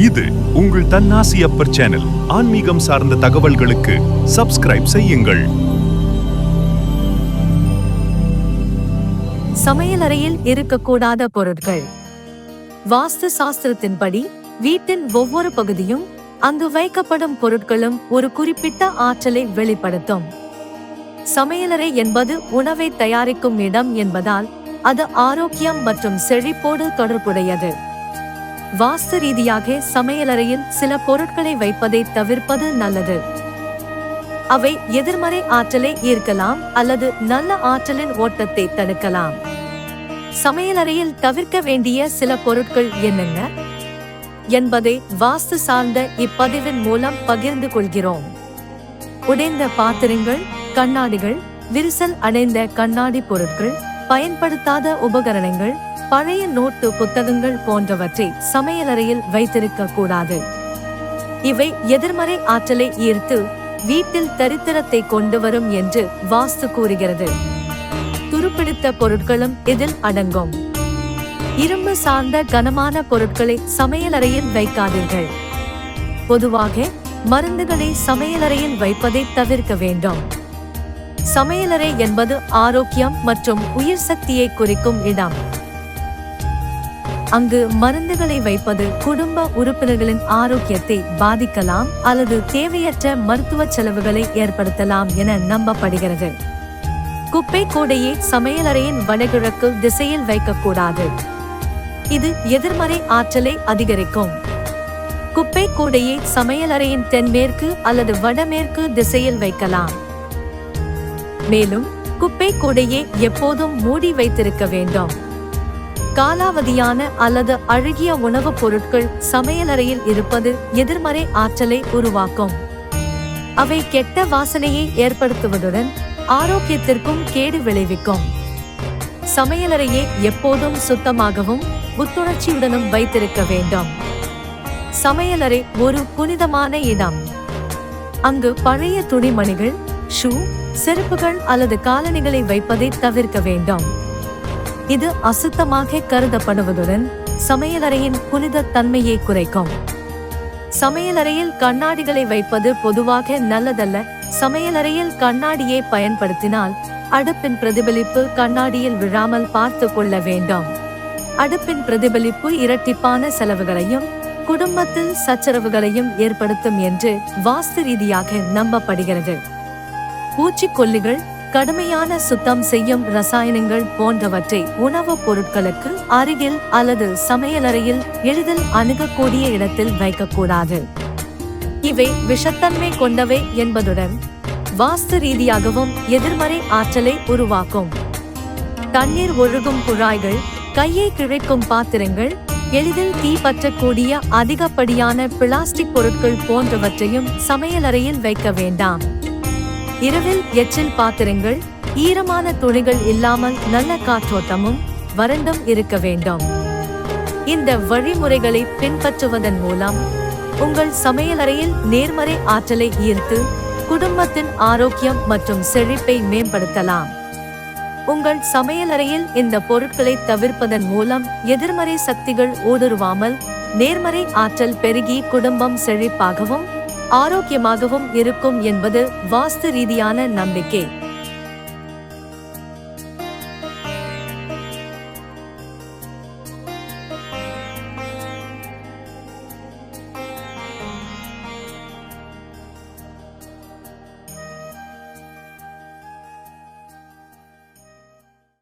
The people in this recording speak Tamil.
இது உங்கள் தன்னாசி அப்பர் சேனல். ஆன்மீகம் சார்ந்த தகவல்களுக்கு சப்ஸ்கிரைப் செய்யுங்கள். சமையலறையில் இருக்கக்கூடாத பொருட்கள். வாஸ்து சாஸ்திரத்தின்படி வீட்டின் ஒவ்வொரு பகுதியும் அங்கு வைக்கப்படும் பொருட்களும் ஒரு குறிப்பிட்ட ஆற்றலை வெளிப்படுத்தும். சமையலறை என்பது உணவை தயாரிக்கும் இடம் என்பதால் அது ஆரோக்கியம் மற்றும் செழிப்போடு தொடர்புடையது. வாஸ்து ரீதியாக சமையலறையில் சில பொருட்களை வைப்பதை தவிர்ப்பது நல்லது. அவை எதிர்மறை ஆற்றலை ஈர்க்கலாம் அல்லது நல்ல ஆற்றலின் ஓட்டத்தை தடுக்கலாம். சமையலறையில் தவிர்க்க வேண்டிய சில பொருட்கள் என்னென்ன என்பதை வாஸ்து சார்ந்த இப்பதிவின் மூலம் பகிர்ந்து கொள்கிறோம். உடைந்த பாத்திரங்கள், கண்ணாடிகள், விரிசல் அடைந்த கண்ணாடி பொருட்கள், பயன்படுத்தாத உபகரணங்கள், பழைய நோட்டு புத்தகங்கள் போன்றவற்றை சமையலறையில் வைத்திருக்க கூடாது. இவை எதிர்மறை ஆற்றலை ஈர்த்து வீட்டில் தரித்திரத்தை கொண்டு வரும் என்று வாஸ்து கூறுகிறது. துருப்பிடித்த பொருட்களும் இதில் அடங்கும். இரும்பு சார்ந்த கனமான பொருட்களை சமையலறையில் வைக்காதீர்கள். பொதுவாக மருந்துகளை சமையலறையில் வைப்பதை தவிர்க்க வேண்டும். சமையலறை என்பது ஆரோக்கியம் மற்றும் உயிர் சக்தியை குறிக்கும் இடம். அங்கு மருந்துகளை வைப்பது குடும்ப உறுப்பினர்களின் ஆரோக்கியத்தை பாதிக்கலாம் அல்லது தேவையற்ற மருத்துவ செலவுகளை ஏற்படுத்தலாம் என நம்பப்படுகிறது. குப்பை கூடையை சமையலறையின் வடகிழக்கு திசையில் வைக்கக்கூடாது. இது எதிர்மறை ஆற்றலை அதிகரிக்கும். குப்பை கூடையை சமையலறையின் தென்மேற்கு அல்லது வடமேற்கு திசையில் வைக்கலாம். மேலும் குப்பை கூடையை எப்போதும் மூடி வைத்திருக்க வேண்டும். காலாவதியான அல்லது அழுகிய உணவுப் பொருட்கள் சமையலறையில் இருப்பது எதிர்மறை ஆற்றலை உருவாக்கும். அவை கெட்ட வாசனையை ஏற்படுத்துவதுடன் ஆரோக்கியத்திற்கும் கேடு விளைவிக்கும். சமையலறையை எப்போதும் சுத்தமாகவும் புத்துணர்ச்சியுடனும் வைத்திருக்க வேண்டும். சமையலறை ஒரு புனிதமான இடம். அங்கு பழைய துணிமணிகள், ஷூ, செருப்புகள் அல்லது காலணிகளை வைப்பதை தவிர்க்க வேண்டும். இது அசுத்தமாக கருதப்படுவதுடன் சமையலறையின் புனித தன்மையை குறைக்கும். சமையலறையில் கண்ணாடிகளை வைப்பது பொதுவாக நல்லதல்ல. சமையலறையில் கண்ணாடியை பயன்படுத்தினால் அடுப்பின் பிரதிபலிப்பு கண்ணாடியில் விழாமல் பார்த்து கொள்ள வேண்டும். அடுப்பின் பிரதிபலிப்பு இரட்டிப்பான செலவுகளையும் குடும்பத்தில் சச்சரவுகளையும் ஏற்படுத்தும் என்று வாஸ்து ரீதியாக நம்பப்படுகிறது. பூச்சிக்கொல்லிகள், கடுமையான சுத்தம் செய்யும் ரசாயனங்கள் போன்றவற்றை உணவுப் பொருட்களுக்கு அருகில் அல்லது சமையலறையில் எளிதில் அணுகக்கூடிய இடத்தில் வைக்கக்கூடாது. இவை விஷத்தன்மை கொண்டவை என்பதுடன் வாஸ்து ரீதியாகவும் எதிர்மறை ஆற்றலை உருவாக்கும். தண்ணீர் ஒழுகும் குழாய்கள், கையை கிழிக்கும் பாத்திரங்கள், எளிதில் தீ பற்றக்கூடிய அதிகப்படியான பிளாஸ்டிக் பொருட்கள் போன்றவற்றையும் சமையலறையில் வைக்க வேண்டாம். இரவில் எச்சில் பாத்திரங்கள், ஈரமான துணிகள் இல்லாமல் நல்ல காற்றோட்டமும் வறண்டும் இருக்க வேண்டும். இந்த வழிமுறைகளை பின்பற்றுவதன் மூலம் உங்கள் சமையலறையில் நேர்மறை ஆற்றலை ஈர்த்து குடும்பத்தின் ஆரோக்கியம் மற்றும் செழிப்பை மேம்படுத்தலாம். உங்கள் சமையலறையில் இந்த பொருட்களை தவிர்ப்பதன் மூலம் எதிர்மறை சக்திகள் ஊடுருவாமல் நேர்மறை ஆற்றல் பெருகி குடும்பம் செழிப்பாகவும் ஆரோக்கியமாகவும் இருக்கும் என்பது வாஸ்து ரீதியான நம்பிக்கை.